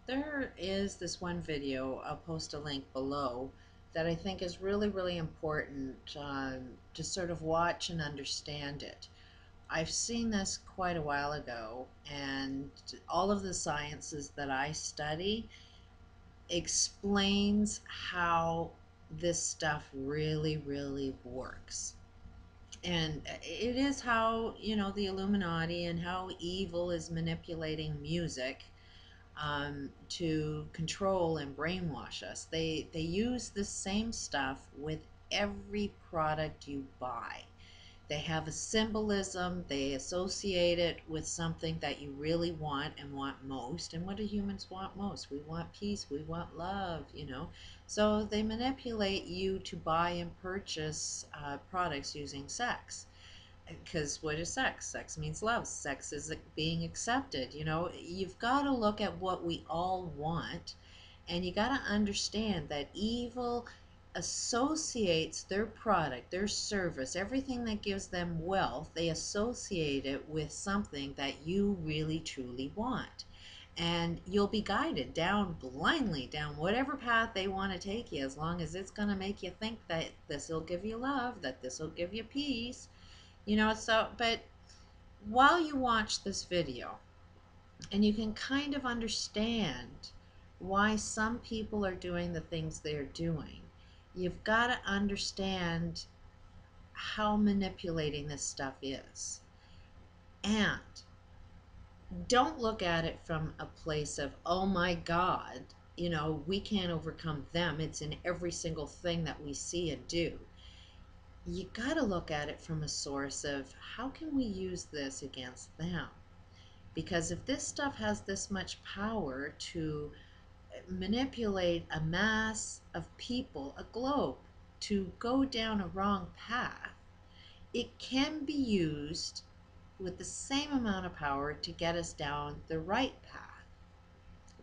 There is this one video, I'll post a link below, that I think is really, really important to sort of watch and understand it. I've seen this quite a while ago, and all of the sciences that I study explains how this stuff really, really works. And it is how, the Illuminati and how evil is manipulating music to control and brainwash us. They use the same stuff with every product you buy. They have a symbolism, they associate it with something that you really want and want most. And what do humans want most? We want peace, we want love. So they manipulate you to buy and purchase products using sex. Because what is sex? Sex means love. Sex is being accepted. You've got to look at what we all want, and you got to understand that evil associates their product, their service, everything that gives them wealth, they associate it with something that you really truly want. And you'll be guided down blindly down whatever path they want to take you, as long as it's going to make you think that this will give you love, that this will give you peace. But while you watch this video, and you can kind of understand why some people are doing the things they're doing, you've got to understand how manipulating this stuff is. And don't look at it from a place of, oh my God, we can't overcome them. It's in every single thing that we see and do. You got to look at it from a source of, how can we use this against them? Because if this stuff has this much power to manipulate a mass of people, a globe, to go down a wrong path, it can be used with the same amount of power to get us down the right path.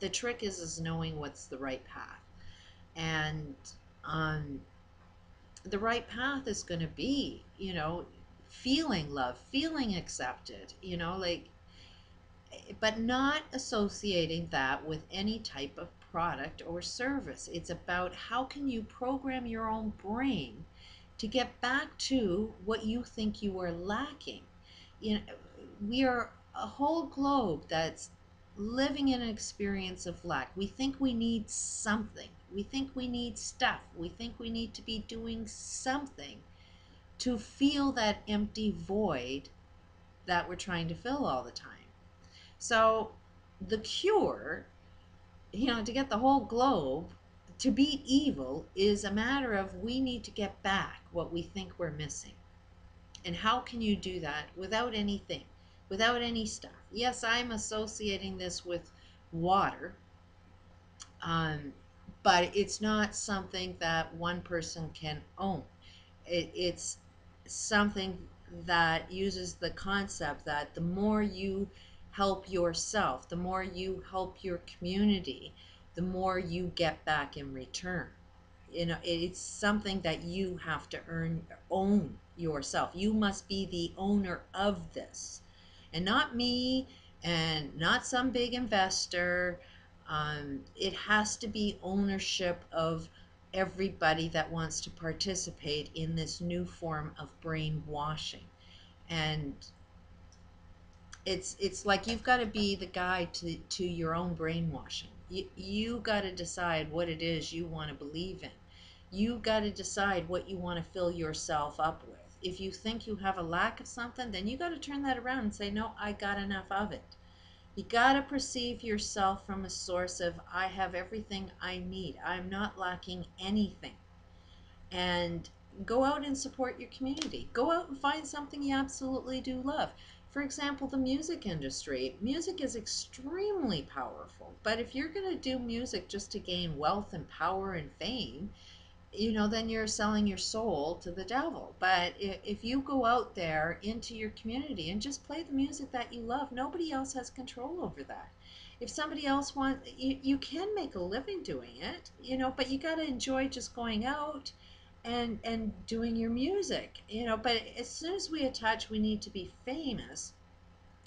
The trick is knowing what's the right path. And the right path is going to be, feeling love, feeling accepted, but not associating that with any type of product or service. It's about, how can you program your own brain to get back to what you think you are lacking. We are a whole globe that's living in an experience of lack. We think we need something. We think we need stuff. We think we need to be doing something to feel that empty void that we're trying to fill all the time. So the cure, to get the whole globe to beat evil, is a matter of, we need to get back what we think we're missing. And how can you do that without anything, without any stuff? Yes, I'm associating this with water, but it's not something that one person can own. It's something that uses the concept that the more you help yourself, the more you help your community, the more you get back in return. It's something that you have to own yourself. You must be the owner of this, and not me, and not some big investor. It has to be ownership of everybody that wants to participate in this new form of brainwashing. And it's like, you've got to be the guide to your own brainwashing. You got to decide what it is you want to believe in. You got to decide what you want to fill yourself up with. If you think you have a lack of something, then you got to turn that around and say, no, I got enough of it. You got to perceive yourself from a source of, I have everything I need. I'm not lacking anything. And go out and support your community. Go out and find something you absolutely do love. For example, the music industry. Music is extremely powerful, but if you're going to do music just to gain wealth and power and fame, then you're selling your soul to the devil. But if you go out there into your community and just play the music that you love, nobody else has control over that. If somebody else wants, you can make a living doing it, but you got to enjoy just going out and doing your music, but as soon as we attach, we need to be famous,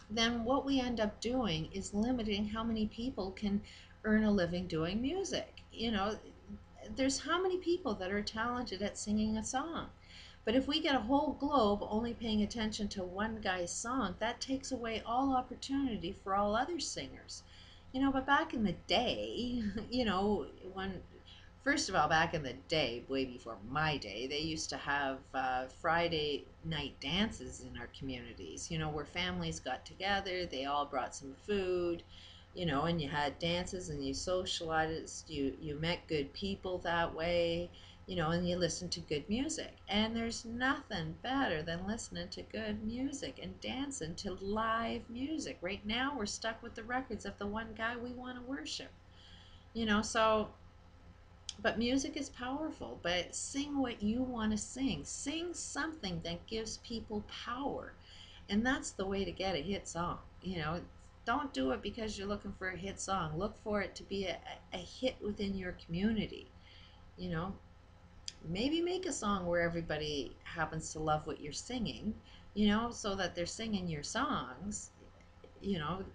then what we end up doing is limiting how many people can earn a living doing music. There's how many people that are talented at singing a song. But if we get a whole globe only paying attention to one guy's song, that takes away all opportunity for all other singers. But back in the day, when first of all, back in the day, way before my day, they used to have Friday night dances in our communities, where families got together, they all brought some food, and you had dances and you socialized, you met good people that way, and you listened to good music. And there's nothing better than listening to good music and dancing to live music. Right now, we're stuck with the records of the one guy we want to worship, so but music is powerful. But sing what you want to sing. Sing something that gives people power. And that's the way to get a hit song. Don't do it because you're looking for a hit song. Look for it to be a hit within your community. You know, Maybe make a song where everybody happens to love what you're singing, so that they're singing your songs,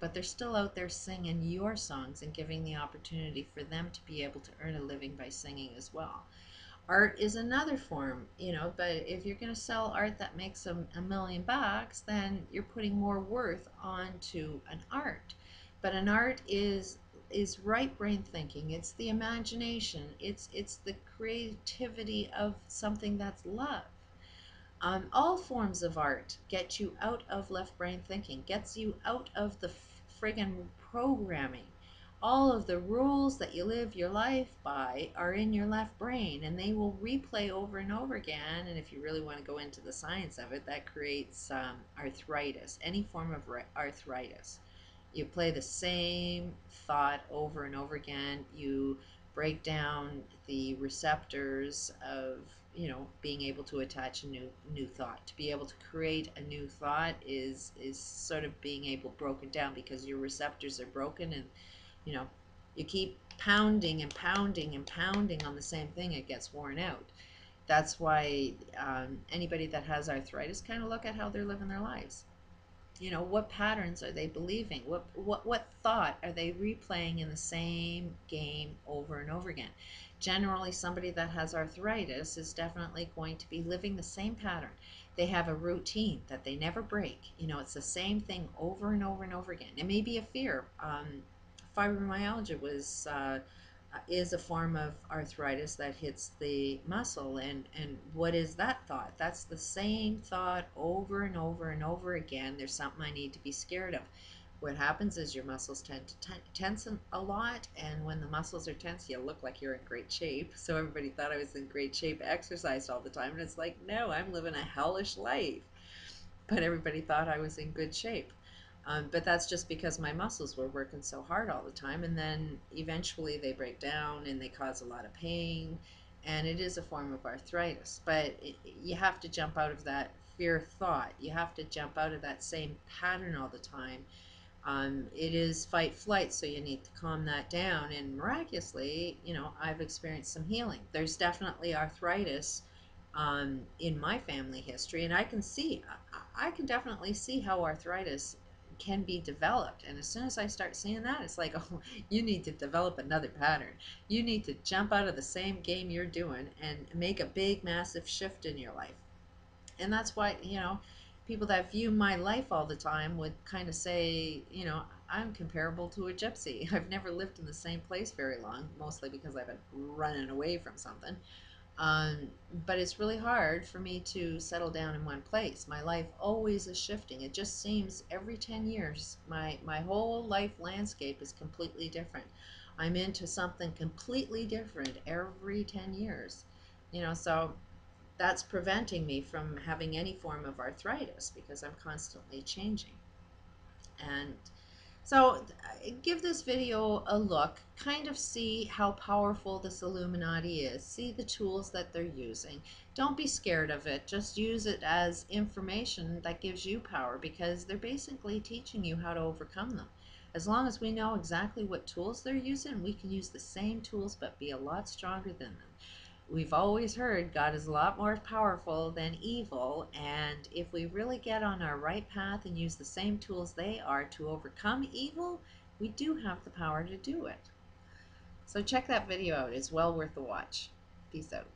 but they're still out there singing your songs and giving the opportunity for them to be able to earn a living by singing as well. Art is another form, but if you're going to sell art that makes a million bucks, then you're putting more worth onto an art. But an art is right brain thinking. It's the imagination. It's the creativity of something that's love. All forms of art get you out of left brain thinking, gets you out of the friggin' programming. All of the rules that you live your life by are in your left brain, and they will replay over and over again. And if you really want to go into the science of it, that creates arthritis, any form of arthritis. You play the same thought over and over again. You break down the receptors of being able to attach a new thought. To be able to create a new thought is sort of being able broken down, because your receptors are broken, and you know you keep pounding and pounding and pounding on the same thing, it gets worn out. That's why anybody that has arthritis kind of look at how they're living their lives. What patterns are they believing? What thought are they replaying in the same game over and over again? Generally, somebody that has arthritis is definitely going to be living the same pattern. They have a routine that they never break. It's the same thing over and over and over again. It may be a fear. Fibromyalgia is a form of arthritis that hits the muscle. And what is that thought? That's the same thought over and over and over again. There's something I need to be scared of. What happens is your muscles tend to tense a lot, and when the muscles are tense, you look like you're in great shape. So everybody thought I was in great shape, exercised all the time, and it's like, no, I'm living a hellish life. But everybody thought I was in good shape. But that's just because my muscles were working so hard all the time, and then eventually they break down and they cause a lot of pain, and it is a form of arthritis. But you have to jump out of that fear thought. You have to jump out of that same pattern all the time. It is fight flight, so you need to calm that down. And miraculously, I've experienced some healing. There's definitely arthritis in my family history, and I can definitely see how arthritis can be developed. And as soon as I start seeing that, it's like, oh, you need to develop another pattern. You need to jump out of the same game you're doing and make a big, massive shift in your life. And that's why, people that view my life all the time would kind of say, I'm comparable to a gypsy. I've never lived in the same place very long, mostly because I've been running away from something. Um, but it's really hard for me to settle down in one place. My life always is shifting. It just seems every 10 years, my whole life landscape is completely different. I'm into something completely different every 10 years. So that's preventing me from having any form of arthritis, because I'm constantly changing. And so give this video a look, kind of see how powerful this Illuminati is, see the tools that they're using. Don't be scared of it, just use it as information that gives you power, because they're basically teaching you how to overcome them. As long as we know exactly what tools they're using, we can use the same tools but be a lot stronger than them. We've always heard God is a lot more powerful than evil, and if we really get on our right path and use the same tools they are to overcome evil, we do have the power to do it. So check that video out. It's well worth the watch. Peace out.